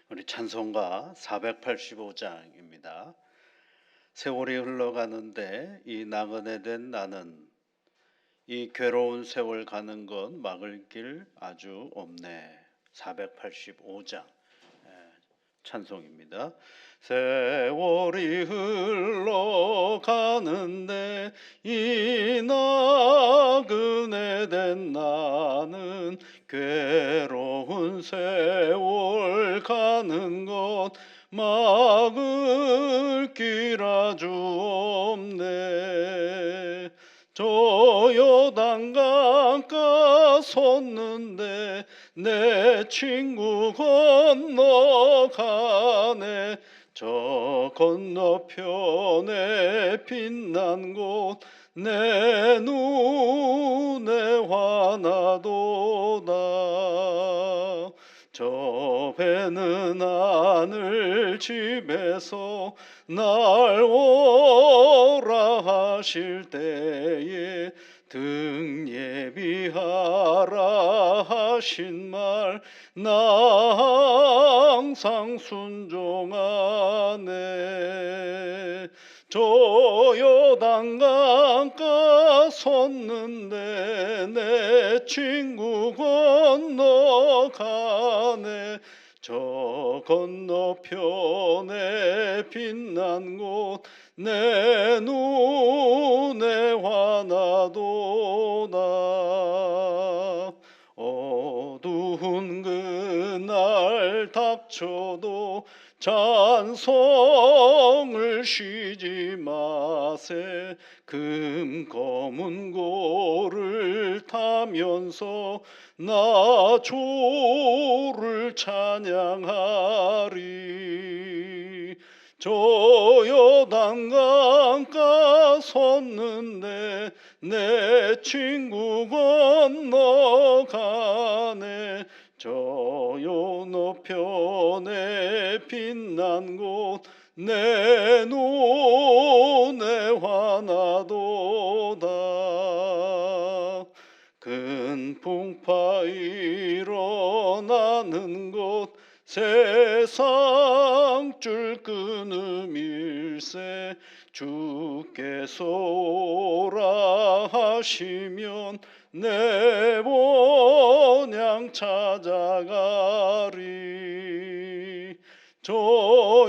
우리 찬송가 485장입니다. 세월이 흘러가는데 이 나그네 된 나는 이 괴로운 세월 가는 것 막을 길 아주 없네. 485장 찬송입니다. 세월이 흘러가는데 이 나그네 된 나는 괴로운 세월 가는 것 막을 길 아주 없네. 저 요단강가 섰는데 내 친구 건너가네. 저 건너편에 빛난 곳 내 눈에 환하도다. 저 배는 하늘 집에서 날 오라 하실 때에 등 예비하라 하신 말 나 항상 순종하네. 저 요단강가 섰는데 내 친구 건너가네. 저 건너편에 빛난 곳 내 눈에 환하도다. 어두운 그날 닥쳐도 찬송을 쉬지 마세. 금 검은 고를 타면서 나 주를 찬양하리. 저 요단강가 섰는데 내 친구 건너가네. 저 요너편에 빛난 곳 내 눈에 환하도다. 큰 풍파 일어나는 곳 세상 줄 끊음일세. 주께서 오라 하시면 내 본향 찾아가리. 저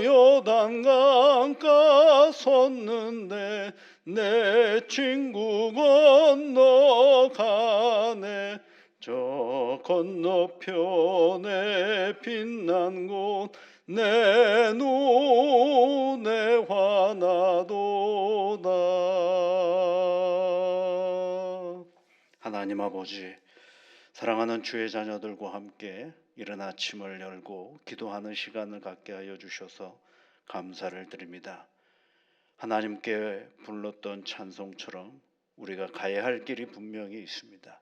요단강가 섰는데 내 친구 건너가네. 저 건너편에 빛난 곳 내 눈에 환하도다. 하나님 아버지, 사랑하는 주의 자녀들과 함께 이른 아침을 열고 기도하는 시간을 갖게 하여 주셔서 감사를 드립니다. 하나님께 불렀던 찬송처럼 우리가 가야 할 길이 분명히 있습니다.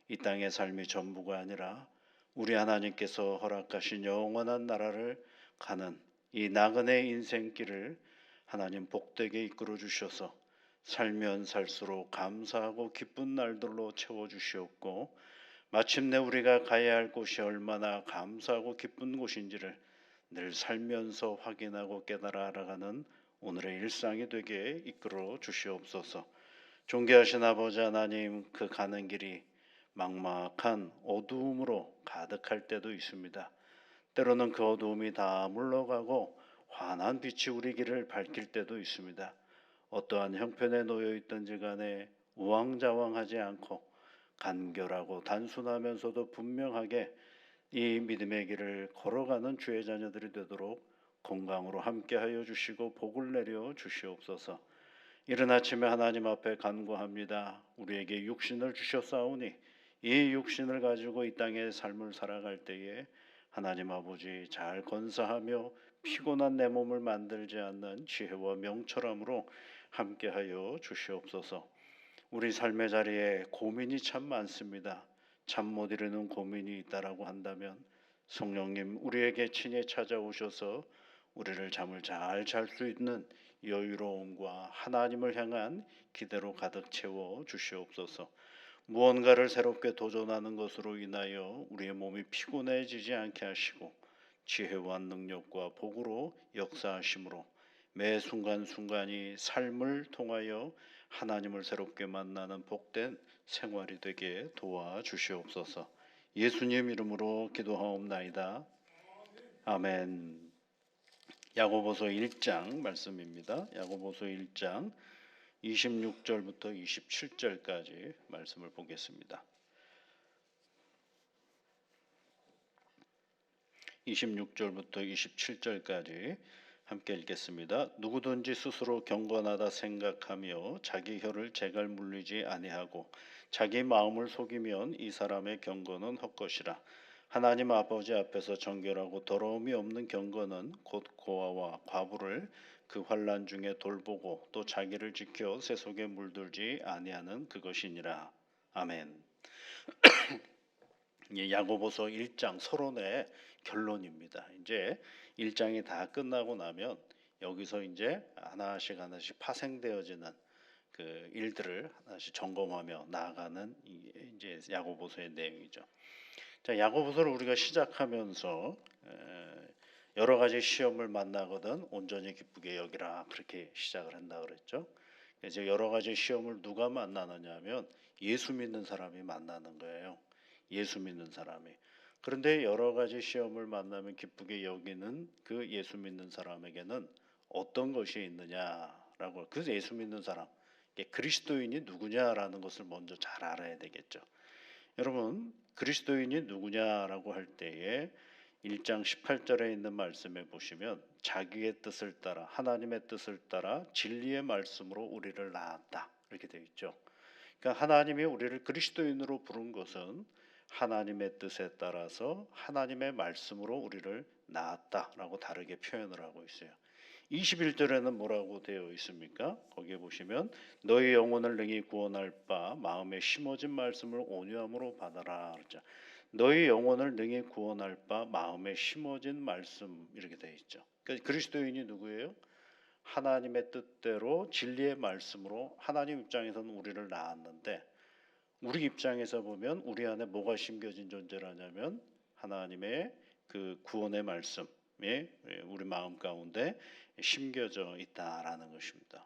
이 땅의 삶이 전부가 아니라 우리 하나님께서 허락하신 영원한 나라를 가는 이 나그네 인생길을 하나님 복되게 이끌어 주셔서 살면 살수록 감사하고 기쁜 날들로 채워주시옵고, 마침내 우리가 가야 할 곳이 얼마나 감사하고 기쁜 곳인지를 늘 살면서 확인하고 깨달아 알아가는 오늘의 일상이 되게 이끌어 주시옵소서. 존귀하신 아버지 하나님, 그 가는 길이 막막한 어두움으로 가득할 때도 있습니다. 때로는 그 어두움이 다 물러가고 환한 빛이 우리 길을 밝힐 때도 있습니다. 어떠한 형편에 놓여 있든지 간에 우왕좌왕하지 않고 간결하고 단순하면서도 분명하게 이 믿음의 길을 걸어가는 주의 자녀들이 되도록 건강으로 함께하여 주시고 복을 내려 주시옵소서. 이른 아침에 하나님 앞에 간구합니다. 우리에게 육신을 주셨사오니 이 육신을 가지고 이 땅의 삶을 살아갈 때에 하나님 아버지 잘 건사하며 피곤한 내 몸을 만들지 않는 지혜와 명철함으로 함께하여 주시옵소서. 우리 삶의 자리에 고민이 참 많습니다. 잠 못 이루는 고민이 있다라고 한다면 성령님 우리에게 친히 찾아오셔서 우리를 잠을 잘 잘 수 있는 여유로움과 하나님을 향한 기대로 가득 채워 주시옵소서. 무언가를 새롭게 도전하는 것으로 인하여 우리의 몸이 피곤해지지 않게 하시고 지혜와 능력과 복으로 역사하심으로 매 순간순간이 삶을 통하여 하나님을 새롭게 만나는 복된 생활이 되게 도와주시옵소서. 예수님 이름으로 기도하옵나이다. 아멘. 야고보서 1장 말씀입니다. 야고보서 1장 26절부터 27절까지 말씀을 보겠습니다. 26절부터 27절까지 함께 읽겠습니다. 누구든지 스스로 경건하다 생각하며 자기 혀를 재갈 물리지 아니하고 자기 마음을 속이면 이 사람의 경건은 헛것이라. 하나님 아버지 앞에서 정결하고 더러움이 없는 경건은 곧 고아와 과부를 그 환난 중에 돌보고 또 자기를 지켜 새 속에 물들지 아니하는 그것이니라. 아멘. 야고보서 1장 서론의 결론입니다. 이제 1장이 다 끝나고 나면 여기서 이제 하나씩 파생되어지는 그 일들을 하나씩 점검하며 나아가는 이제 야고보서의 내용이죠. 자, 야고보서를 우리가 시작하면서 여러 가지 시험을 만나거든 온전히 기쁘게 여기라 그렇게 시작을 한다 그랬죠. 이제 여러 가지 시험을 누가 만나느냐면 예수 믿는 사람이 만나는 거예요. 예수 믿는 사람이. 그런데 여러 가지 시험을 만나면 기쁘게 여기는 그 예수 믿는 사람에게는 어떤 것이 있느냐라고, 그래서 예수 믿는 사람, 그리스도인이 누구냐라는 것을 먼저 잘 알아야 되겠죠. 여러분, 그리스도인이 누구냐라고 할 때에 1장 18절에 있는 말씀에 보시면 자기의 뜻을 따라 하나님의 뜻을 따라 진리의 말씀으로 우리를 낳았다 이렇게 되어 있죠. 그러니까 하나님이 우리를 그리스도인으로 부른 것은 하나님의 뜻에 따라서 하나님의 말씀으로 우리를 낳았다라고 다르게 표현을 하고 있어요. 21절에는 뭐라고 되어 있습니까? 거기에 보시면 너희 영혼을 능히 구원할 바 마음에 심어진 말씀을 온유함으로 받아라. 그렇죠? 너희 영혼을 능히 구원할 바 마음에 심어진 말씀 이렇게 되어 있죠. 그러니까 그리스도인이 누구예요? 하나님의 뜻대로 진리의 말씀으로 하나님 입장에서는 우리를 낳았는데 우리 입장에서 보면 우리 안에 뭐가 심겨진 존재라냐면 하나님의 그 구원의 말씀이 우리 마음 가운데 심겨져 있다라는 것입니다.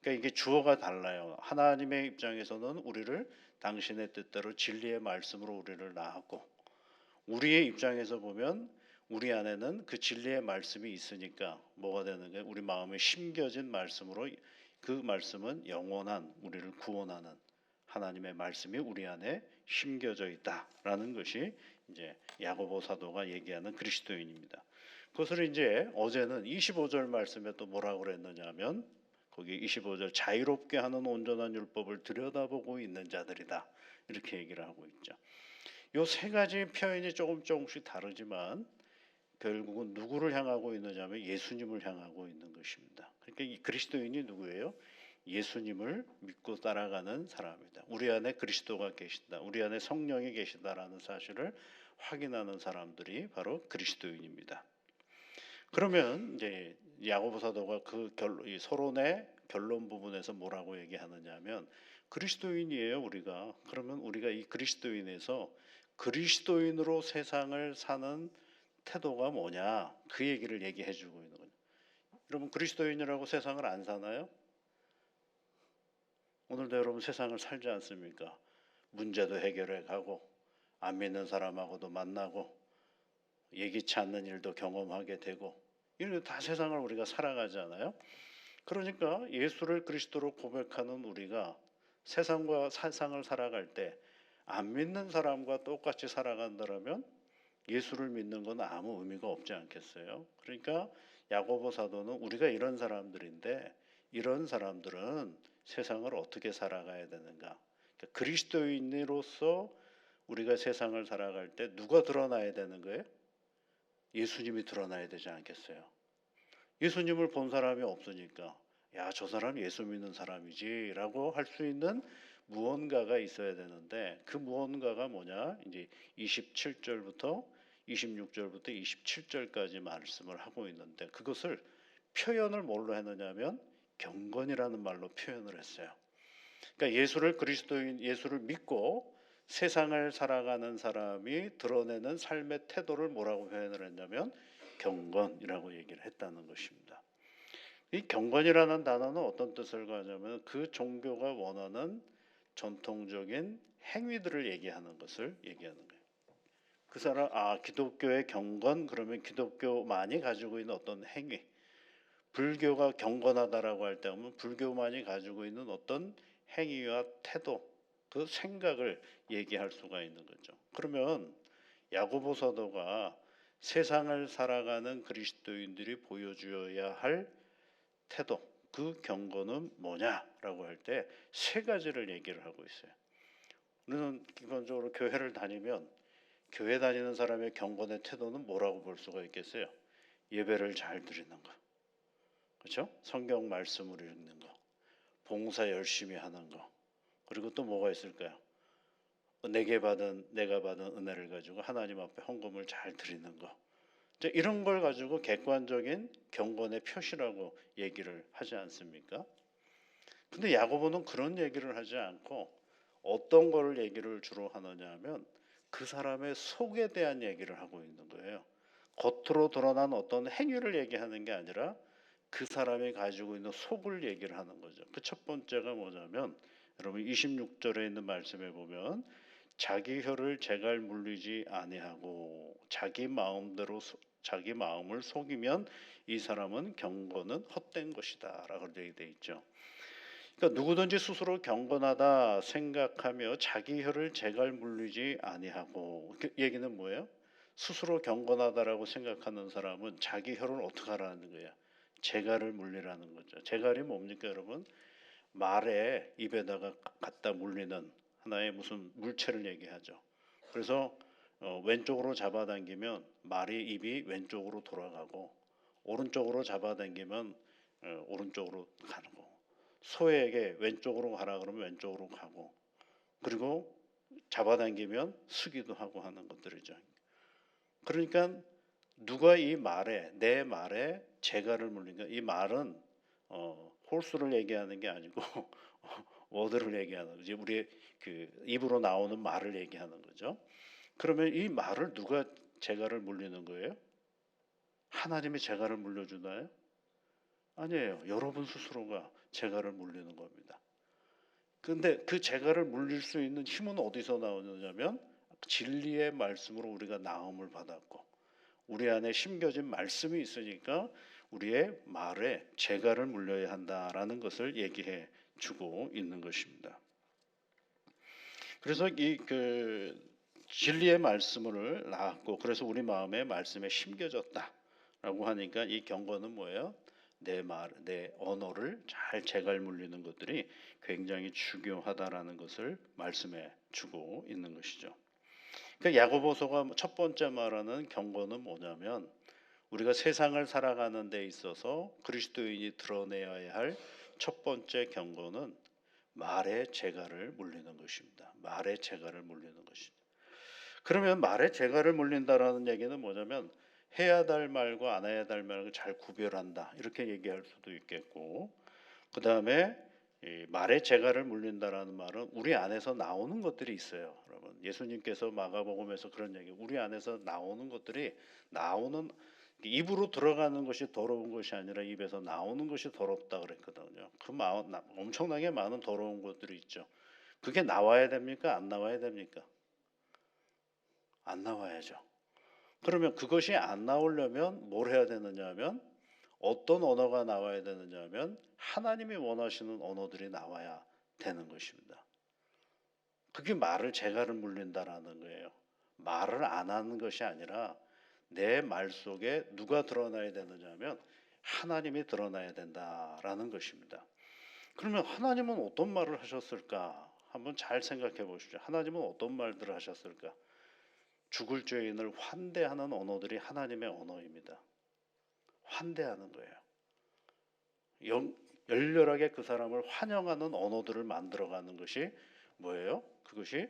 그러니까 이게 주어가 달라요. 하나님의 입장에서는 우리를 당신의 뜻대로 진리의 말씀으로 우리를 낳았고 우리의 입장에서 보면 우리 안에는 그 진리의 말씀이 있으니까 뭐가 되는 거예요? 우리 마음에 심겨진 말씀으로 그 말씀은 영원한 우리를 구원하는 하나님의 말씀이 우리 안에 심겨져 있다라는 것이 이제 야고보 사도가 얘기하는 그리스도인입니다. 그것을 이제 어제는 25절 말씀에 또 뭐라고 그랬느냐면 거기 25절 자유롭게 하는 온전한 율법을 들여다보고 있는 자들이다 이렇게 얘기를 하고 있죠. 요 세 가지 표현이 조금씩 다르지만 결국은 누구를 향하고 있느냐면 예수님을 향하고 있는 것입니다. 그러니까 이 그리스도인이 누구예요? 예수님을 믿고 따라가는 사람입니다. 우리 안에 그리스도가 계신다, 우리 안에 성령이 계신다라는 사실을 확인하는 사람들이 바로 그리스도인입니다. 그러면 이제 야고보 사도가 그 이 서론의 결론 부분에서 뭐라고 얘기하느냐면 그리스도인이에요 우리가. 그러면 우리가 이 그리스도인에서 그리스도인으로 세상을 사는 태도가 뭐냐 그 얘기를 얘기해 주고 있는 거예요. 여러분 그리스도인이라고 세상을 안 사나요? 오늘도 여러분 세상을 살지 않습니까? 문제도 해결해 가고 안 믿는 사람하고도 만나고 예기치 않는 일도 경험하게 되고 이런 다 세상을 우리가 살아가잖아요. 그러니까 예수를 그리스도로 고백하는 우리가 세상과 세상을 살아갈 때 안 믿는 사람과 똑같이 살아간다면 예수를 믿는 건 아무 의미가 없지 않겠어요? 그러니까 야고보 사도는 우리가 이런 사람들인데 이런 사람들은 세상을 어떻게 살아가야 되는가? 그러니까 그리스도인으로서 우리가 세상을 살아갈 때 누가 드러나야 되는 거예요? 예수님이 드러나야 되지 않겠어요? 예수님을 본 사람이 없으니까 야, 저 사람 예수 믿는 사람이지라고 할 수 있는 무언가가 있어야 되는데 그 무언가가 뭐냐? 이제 27절부터 26절부터 27절까지 말씀을 하고 있는데 그것을 표현을 뭘로 했느냐면 경건이라는 말로 표현을 했어요. 그러니까 예수를 그리스도인 예수를 믿고 세상을 살아가는 사람이 드러내는 삶의 태도를 뭐라고 표현을 했냐면 경건이라고 얘기를 했다는 것입니다. 이 경건이라는 단어는 어떤 뜻을 가지냐면 그 종교가 원하는 전통적인 행위들을 얘기하는 것을 얘기하는 거예요. 그 사람 기독교의 경건 그러면 기독교만이 가지고 있는 어떤 행위, 불교가 경건하다라고 할 때 보면 불교만이 가지고 있는 어떤 행위와 태도, 그 생각을 얘기할 수가 있는 거죠. 그러면 야고보 사도가 세상을 살아가는 그리스도인들이 보여주어야 할 태도, 그 경건은 뭐냐라고 할 때 세 가지를 얘기를 하고 있어요. 우리는 기본적으로 교회를 다니면 교회 다니는 사람의 경건의 태도는 뭐라고 볼 수가 있겠어요? 예배를 잘 드리는 거, 그렇죠? 성경 말씀을 읽는 거, 봉사 열심히 하는 거, 그리고 또 뭐가 있을까요? 내가 받은 은혜를 가지고 하나님 앞에 헌금을 잘 드리는 거. 이런 걸 가지고 객관적인 경건의 표시라고 얘기를 하지 않습니까? 근데 야고보는 그런 얘기를 하지 않고 어떤 거를 얘기를 주로 하느냐 하면 그 사람의 속에 대한 얘기를 하고 있는 거예요. 겉으로 드러난 어떤 행위를 얘기하는 게 아니라 그 사람이 가지고 있는 속을 얘기를 하는 거죠. 그 첫 번째가 뭐냐면 여러분 26절에 있는 말씀에 보면 자기 혀를 제갈 물리지 아니하고 자기 마음대로 자기 마음을 속이면 이 사람은 경건은 헛된 것이다라고 되어 있죠. 그러니까 누구든지 스스로 경건하다 생각하며 자기 혀를 제갈 물리지 아니하고, 그 얘기는 뭐예요? 스스로 경건하다라고 생각하는 사람은 자기 혀를 어떻게 하라는 거야? 제갈을 물리라는 거죠. 제갈이 뭡니까 여러분? 말에 입에다가 갖다 물리는 하나의 무슨 물체를 얘기하죠. 그래서 왼쪽으로 잡아당기면 말이 입이 왼쪽으로 돌아가고 오른쪽으로 잡아당기면 오른쪽으로 가는 거. 소에게 왼쪽으로 가라 그러면 왼쪽으로 가고, 그리고 잡아당기면 쓰기도 하고 하는 것들이죠. 그러니까 누가 이 말에 내 말에 재갈을 물린가? 이 말은 홀수를 얘기하는 게 아니고 워드를 얘기하는 거지. 우리 그 입으로 나오는 말을 얘기하는 거죠. 그러면 이 말을 누가 재갈을 물리는 거예요? 하나님이 재갈을 물려주나요? 아니에요. 여러분 스스로가 재갈을 물리는 겁니다. 근데 그 재갈을 물릴 수 있는 힘은 어디서 나오느냐면 진리의 말씀으로 우리가 나음을 받았고 우리 안에 심겨진 말씀이 있으니까 우리의 말에 재갈을 물려야 한다라는 것을 얘기해 주고 있는 것입니다. 그래서 이 진리의 말씀을 낳았고 그래서 우리 마음에 말씀에 심겨졌다라고 하니까 이 경건은 뭐예요? 내 언어를 잘 재갈 물리는 것들이 굉장히 중요하다라는 것을 말씀해 주고 있는 것이죠. 그러니까 야고보서가 첫 번째 말하는 경건은 뭐냐면 우리가 세상을 살아가는 데 있어서 그리스도인이 드러내야 할 첫 번째 경건은 말의 재갈을 물리는 것입니다. 말의 재갈을 물리는 것입니다. 그러면 말의 재갈을 물린다라는 얘기는 뭐냐면 해야 될 말과 안 해야 될 말을 잘 구별한다 이렇게 얘기할 수도 있겠고, 그 다음에 말의 재갈을 물린다라는 말은 우리 안에서 나오는 것들이 있어요. 여러분 예수님께서 마가복음에서 그런 얘기, 우리 안에서 나오는 것들이 나오는 입으로 들어가는 것이 더러운 것이 아니라 입에서 나오는 것이 더럽다 그랬거든요. 엄청나게 많은 더러운 것들이 있죠. 그게 나와야 됩니까? 안 나와야 됩니까? 안 나와야죠. 그러면 그것이 안 나오려면 뭘 해야 되느냐 하면 어떤 언어가 나와야 되느냐 하면 하나님이 원하시는 언어들이 나와야 되는 것입니다. 그게 말을 재갈을 물린다라는 거예요. 말을 안 하는 것이 아니라 내 말 속에 누가 드러나야 되느냐 하면 하나님이 드러나야 된다라는 것입니다. 그러면 하나님은 어떤 말을 하셨을까? 한번 잘 생각해 보십시오. 하나님은 어떤 말들을 하셨을까? 죽을 죄인을 환대하는 언어들이 하나님의 언어입니다. 환대하는 거예요. 열렬하게 그 사람을 환영하는 언어들을 만들어가는 것이 뭐예요? 그것이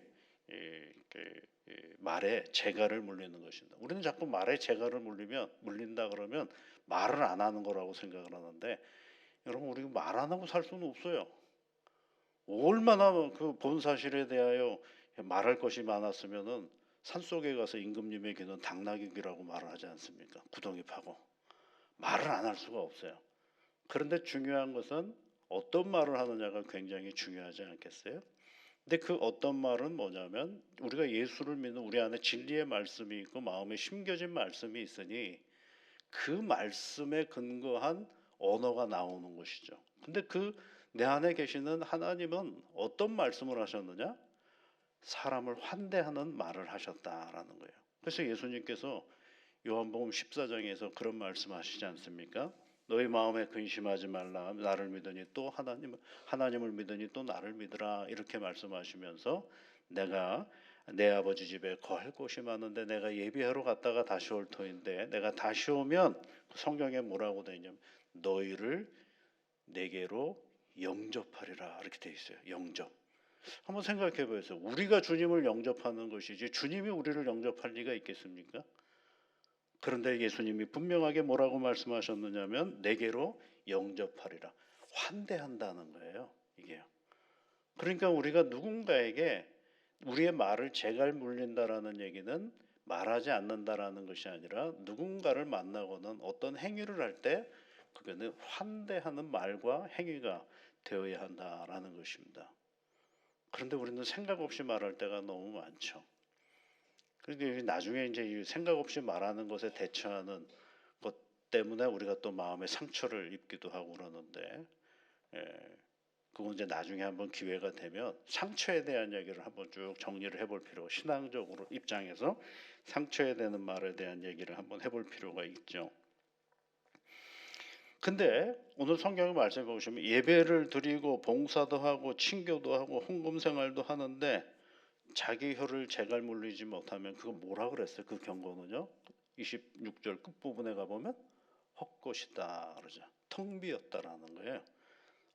말에 재갈을 물리는 것입니다. 우리는 자꾸 말에 재갈을 물린다 그러면 말을 안 하는 거라고 생각을 하는데 여러분 우리 말 안 하고 살 수는 없어요. 얼마나 그 본 사실에 대하여 말할 것이 많았으면은 산속에 가서 임금님의 귀는 당나귀 귀라고 말을 하지 않습니까? 구덩이 파고 말을 안 할 수가 없어요. 그런데 중요한 것은 어떤 말을 하느냐가 굉장히 중요하지 않겠어요? 근데 그 어떤 말은 뭐냐면 우리가 예수를 믿는 우리 안에 진리의 말씀이 있고 마음에 심겨진 말씀이 있으니 그 말씀에 근거한 언어가 나오는 것이죠. 근데 그 내 안에 계시는 하나님은 어떤 말씀을 하셨느냐? 사람을 환대하는 말을 하셨다라는 거예요. 그래서 예수님께서 요한복음 14장에서 그런 말씀하시지 않습니까? 너희 마음에 근심하지 말라. 나를 믿으니 또 하나님을 믿으니 또 나를 믿으라. 이렇게 말씀하시면서 내가 내 아버지 집에 거할 곳이 많은데 내가 예비하러 갔다가 다시 올 터인데 내가 다시 오면 성경에 뭐라고 되어 있냐면 너희를 내게로 영접하리라 이렇게 되어 있어요. 영접. 한번 생각해 보세요. 우리가 주님을 영접하는 것이지 주님이 우리를 영접할 리가 있겠습니까? 그런데 예수님이 분명하게 뭐라고 말씀하셨느냐면 내게로 영접하리라. 환대한다는 거예요. 이게요. 그러니까 우리가 누군가에게 우리의 말을 재갈 물린다라는 얘기는 말하지 않는다라는 것이 아니라 누군가를 만나고는 어떤 행위를 할 때 그거는 환대하는 말과 행위가 되어야 한다라는 것입니다. 그런데 우리는 생각 없이 말할 때가 너무 많죠. 그런데 나중에 이제 이 생각 없이 말하는 것에 대처하는 것 때문에 우리가 또 마음에 상처를 입기도 하고 그러는데, 그건 이제 나중에 한번 기회가 되면 상처에 대한 얘기를 한번 쭉 정리를 해볼 필요가 신앙적으로 입장에서 상처에 대는 말에 대한 얘기를 한번 해볼 필요가 있죠. 근데 오늘 성경의 말씀에 보시면 예배를 드리고 봉사도 하고 친교도 하고 헌금 생활도 하는데 자기 혀를 재갈 물리지 못하면 그거 뭐라 그랬어요? 그 경고는요. 26절 끝부분에 가보면 헛것이다 그러죠. 텅 비었다라는 거예요.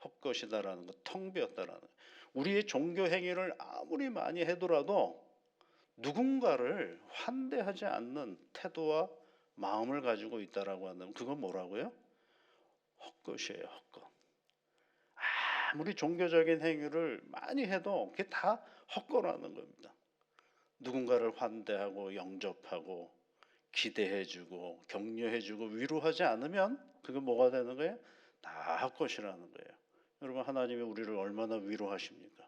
헛것이다라는 거, 텅 비었다라는 거예요. 우리의 종교 행위를 아무리 많이 해더라도 누군가를 환대하지 않는 태도와 마음을 가지고 있다라고 하면 그건 뭐라고요? 헛것이에요. 헛것. 아무리 종교적인 행위를 많이 해도 그게 다 헛거라는 겁니다. 누군가를 환대하고 영접하고 기대해주고 격려해주고 위로하지 않으면 그게 뭐가 되는 거예요? 다 헛것이라는 거예요. 여러분 하나님이 우리를 얼마나 위로하십니까?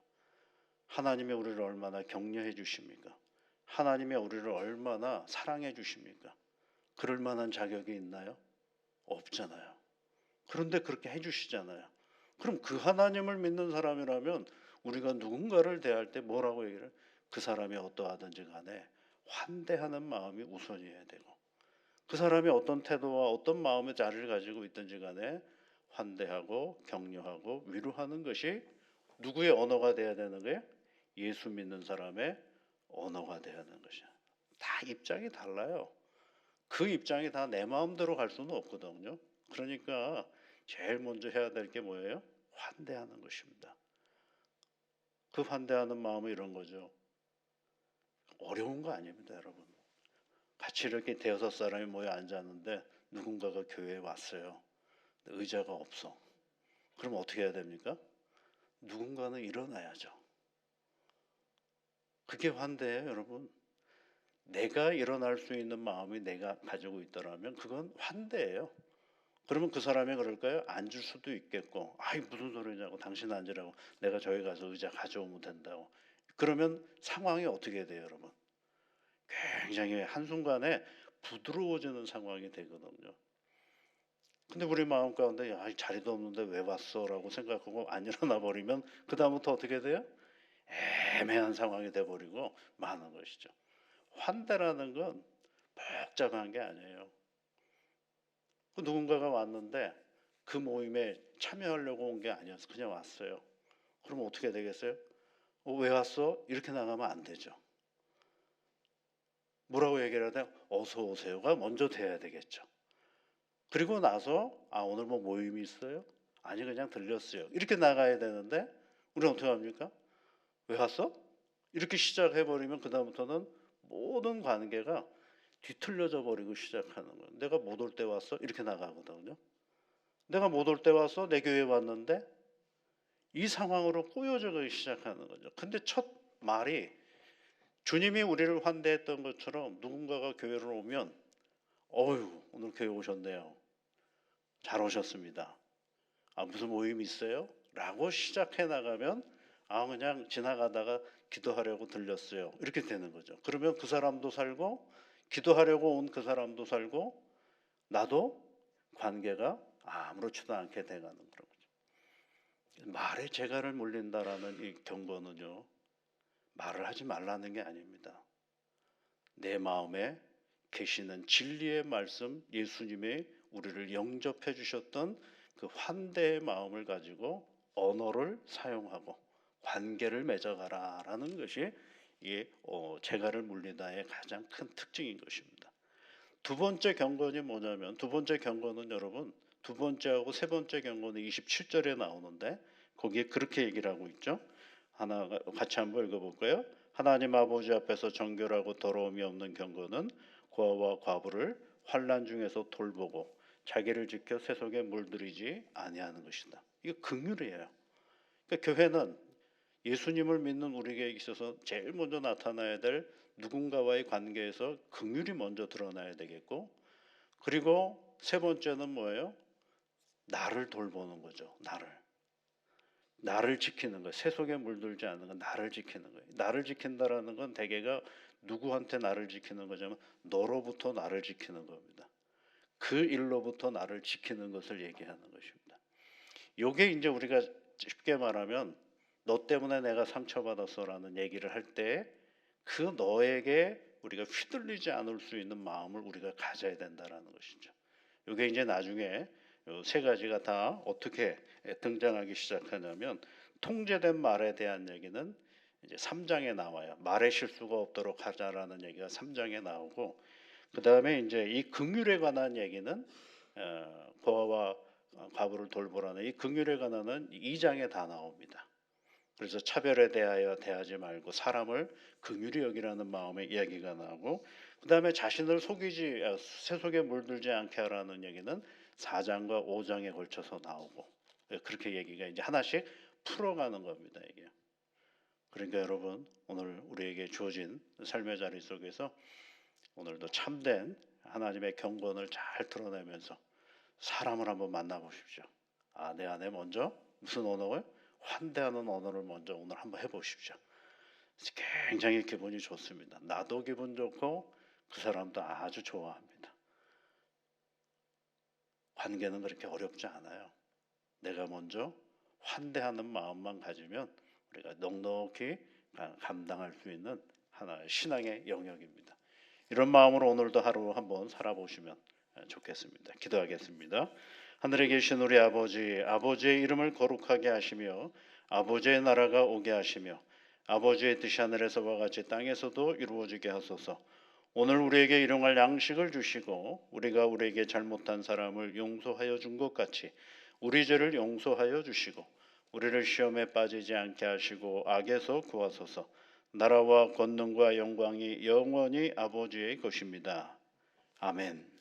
하나님이 우리를 얼마나 격려해 주십니까? 하나님이 우리를 얼마나 사랑해 주십니까? 그럴 만한 자격이 있나요? 없잖아요. 그런데 그렇게 해주시잖아요. 그럼 그 하나님을 믿는 사람이라면 우리가 누군가를 대할 때 뭐라고 얘기를? 그 사람이 어떠하든지 간에 환대하는 마음이 우선이어야 되고 그 사람이 어떤 태도와 어떤 마음의 자리를 가지고 있든지 간에 환대하고 격려하고 위로하는 것이 누구의 언어가 돼야 되는 거예요? 예수 믿는 사람의 언어가 돼야 되는 것이야. 다 입장이 달라요. 그 입장이 다 내 마음대로 갈 수는 없거든요. 그러니까 제일 먼저 해야 될 게 뭐예요? 환대하는 것입니다. 그 환대하는 마음은 이런 거죠. 어려운 거 아닙니다, 여러분. 같이 이렇게 대여섯 사람이 모여 앉았는데 누군가가 교회에 왔어요. 의자가 없어. 그럼 어떻게 해야 됩니까? 누군가는 일어나야죠. 그게 환대예요, 여러분. 내가 일어날 수 있는 마음이 내가 가지고 있더라면 그건 환대예요. 그러면 그 사람이 그럴까요? 앉을 수도 있겠고, 아이 무슨 소리냐고, 당신 앉으라고, 내가 저기 가서 의자 가져오면 된다고. 그러면 상황이 어떻게 돼요, 여러분? 굉장히 한순간에 부드러워지는 상황이 되거든요. 근데 우리 마음 가운데 야, 자리도 없는데 왜 왔어? 라고 생각하고 안 일어나 버리면 그 다음부터 어떻게 돼요? 애매한 상황이 돼버리고 마는 것이죠. 환대라는 건 복잡한 게 아니에요. 누군가가 왔는데 그 모임에 참여하려고 온 게 아니어서 그냥 왔어요. 그럼 어떻게 되겠어요? 왜 왔어? 이렇게 나가면 안 되죠. 뭐라고 얘기를 해야 돼? 어서 오세요가 먼저 돼야 되겠죠. 그리고 나서 오늘 뭐 모임이 있어요? 아니 그냥 들렸어요. 이렇게 나가야 되는데 우리는 어떻게 합니까? 왜 왔어? 이렇게 시작해버리면 그 다음부터는 모든 관계가 뒤틀려져 버리고 시작하는 거예요. 내가 못 올 때 왔어? 이렇게 나가거든요. 내가 못 올 때 왔어? 내 교회에 왔는데 이 상황으로 꼬여져기 시작하는 거죠. 근데 첫 말이 주님이 우리를 환대했던 것처럼 누군가가 교회를 오면 어휴 오늘 교회 오셨네요. 잘 오셨습니다. 아 무슨 모임 있어요? 라고 시작해 나가면 아 그냥 지나가다가 기도하려고 들렸어요. 이렇게 되는 거죠. 그러면 그 사람도 살고 기도하려고 온 그 사람도 살고 나도 관계가 아무렇지도 않게 돼가는 그런 거죠. 말에 재갈을 물린다라는 이 경고는요. 말을 하지 말라는 게 아닙니다. 내 마음에 계시는 진리의 말씀 예수님의 우리를 영접해 주셨던 그 환대의 마음을 가지고 언어를 사용하고 관계를 맺어가라라는 것이 이 재갈을 물리다의 가장 큰 특징인 것입니다. 두 번째 경건이 뭐냐면 두 번째 경건은 여러분 두 번째하고 세 번째 경건은 27절에 나오는데 거기에 그렇게 얘기를 하고 있죠. 하나 같이 한번 읽어볼까요? 하나님 아버지 앞에서 정결하고 더러움이 없는 경건은 고아와 과부를 환난 중에서 돌보고 자기를 지켜 세속에 물들이지 아니하는 것이다. 이거 긍휼이에요. 그러니까 교회는 예수님을 믿는 우리에게 있어서 제일 먼저 나타나야 될 누군가와의 관계에서 긍휼이 먼저 드러나야 되겠고 그리고 세 번째는 뭐예요? 나를 돌보는 거죠. 나를 지키는 거. 세속에 물들지 않는 건 나를 지키는 거예요. 나를 지킨다라는 건 대개가 누구한테 나를 지키는 거냐면 너로부터 나를 지키는 겁니다. 그 일로부터 나를 지키는 것을 얘기하는 것입니다. 요게 이제 우리가 쉽게 말하면 너 때문에 내가 상처받았어라는 얘기를 할 때 그 너에게 우리가 휘둘리지 않을 수 있는 마음을 우리가 가져야 된다라는 것이죠. 이게 이제 나중에 세 가지가 다 어떻게 등장하기 시작하냐면 통제된 말에 대한 얘기는 이제 3장에 나와요. 말의 실수가 없도록 하자라는 얘기가 3장에 나오고 그 다음에 이제 이 긍휼에 관한 얘기는 고아와 과부를 돌보라는 이 긍휼에 관한은 2장에 다 나옵니다. 그래서 차별에 대하여 대하지 말고 사람을 긍휼히 여기라는 마음의 이야기가 나오고 그 다음에 자신을 속이지 세속에 물들지 않게 하라는 얘기는 4장과 5장에 걸쳐서 나오고 그렇게 얘기가 이제 하나씩 풀어가는 겁니다. 이게. 그러니까 여러분 오늘 우리에게 주어진 삶의 자리 속에서 오늘도 참된 하나님의 경건을 잘 드러내면서 사람을 한번 만나보십시오. 내 안에 먼저 무슨 언어를? 환대하는 언어를 먼저 오늘 한번 해보십시오. 굉장히 기분이 좋습니다. 나도 기분 좋고 그 사람도 아주 좋아합니다. 관계는 그렇게 어렵지 않아요. 내가 먼저 환대하는 마음만 가지면 우리가 넉넉히 감당할 수 있는 하나의 신앙의 영역입니다. 이런 마음으로 오늘도 하루 한번 살아보시면 좋겠습니다. 기도하겠습니다. 하늘에 계신 우리 아버지, 아버지의 이름을 거룩하게 하시며 아버지의 나라가 오게 하시며 아버지의 뜻이 하늘에서와 같이 땅에서도 이루어지게 하소서. 오늘 우리에게 일용할 양식을 주시고 우리가 우리에게 잘못한 사람을 용서하여 준 것 같이 우리 죄를 용서하여 주시고 우리를 시험에 빠지지 않게 하시고 악에서 구하소서. 나라와 권능과 영광이 영원히 아버지의 것입니다. 아멘.